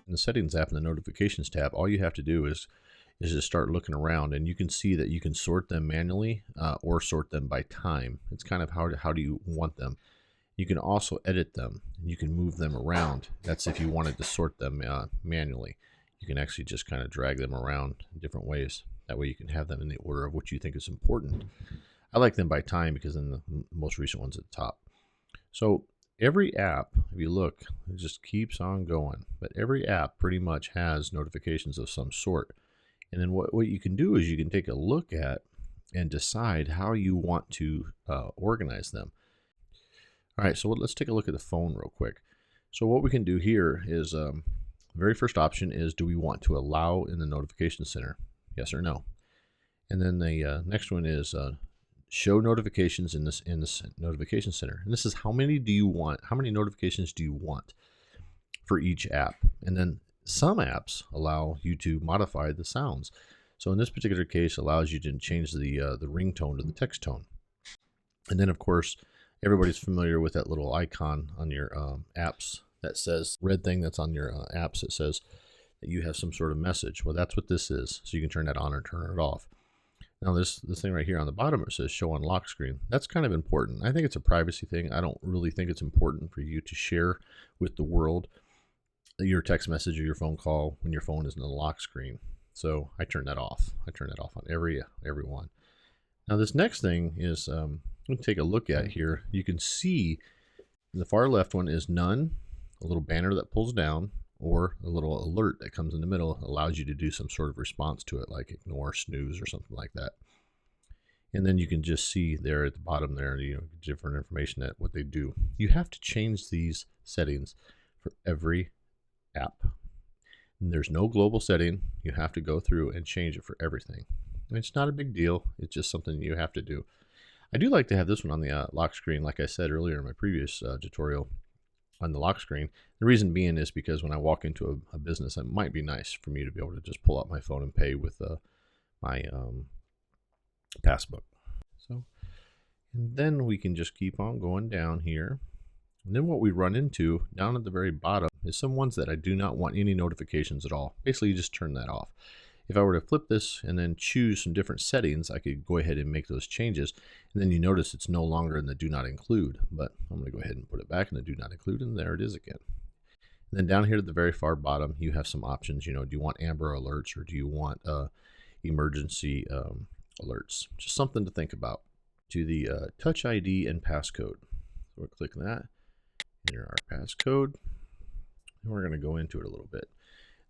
In the Settings app in the Notifications tab, all you have to do is just start looking around, and you can see that you can sort them manually or sort them by time. It's kind of how do you want them. You can also edit them. You can move them around. That's if you wanted to sort them manually. You can actually just kind of drag them around in different ways. That way you can have them in the order of what you think is important. I like them by time because then the most recent one's at the top. So every app, if you look, it just keeps on going. But every app pretty much has notifications of some sort. And then what you can do is you can take a look at and decide how you want to organize them. All right, so let's take a look at the phone real quick. So what we can do here is the very first option is, do we want to allow in the notification center? Yes or no. And then the next one is show notifications in this notification center. And this is how many do you want? How many notifications do you want for each app? And then some apps allow you to modify the sounds. So in this particular case, allows you to change the ringtone to the text tone. And then of course, everybody's familiar with that little icon on your apps that says, red thing that's on your apps that says that you have some sort of message. Well, that's what this is. So you can turn that on or turn it off. Now this thing right here on the bottom, it says show on lock screen. That's kind of important. I think it's a privacy thing. I don't really think it's important for you to share with the world your text message or your phone call when your phone is in the lock screen. So I turn that off. I turn that off on every one. Now this next thing is, I'm going to take a look at here. You can see the far left one is none, a little banner that pulls down, or a little alert that comes in the middle, allows you to do some sort of response to it, like ignore, snooze, or something like that. And then you can just see there at the bottom there, different information that what they do. You have to change these settings for every app. And there's no global setting. You have to go through and change it for everything. And it's not a big deal. It's just something you have to do. I do like to have this one on the lock screen, like I said earlier in my previous tutorial, on the lock screen. The reason being is because when I walk into a business, it might be nice for me to be able to just pull out my phone and pay with my passbook. So, and then we can just keep on going down here. And then what we run into down at the very bottom is some ones that I do not want any notifications at all. Basically, you just turn that off. If I were to flip this and then choose some different settings, I could go ahead and make those changes. And then you notice it's no longer in the do not include, but I'm going to go ahead and put it back in the do not include, and there it is again. And then down here at the very far bottom, you have some options. Do you want Amber Alerts, or do you want emergency alerts? Just something to think about. To the Touch ID and passcode. So we'll click that, enter our passcode, and we're going to go into it a little bit.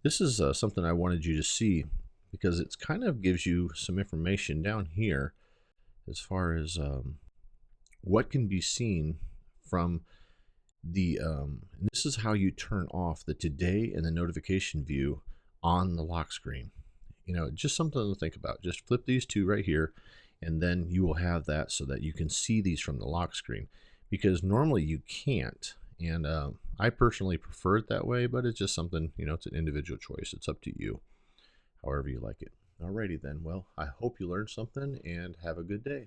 This is something I wanted you to see, because it kind of gives you some information down here as far as what can be seen from the, and this is how you turn off the today and the notification view on the lock screen. Just something to think about. Just flip these two right here, and then you will have that so that you can see these from the lock screen, because normally you can't. And I personally prefer it that way, but it's just something, it's an individual choice. It's up to you, however you like it. Alrighty then. Well, I hope you learned something, and have a good day.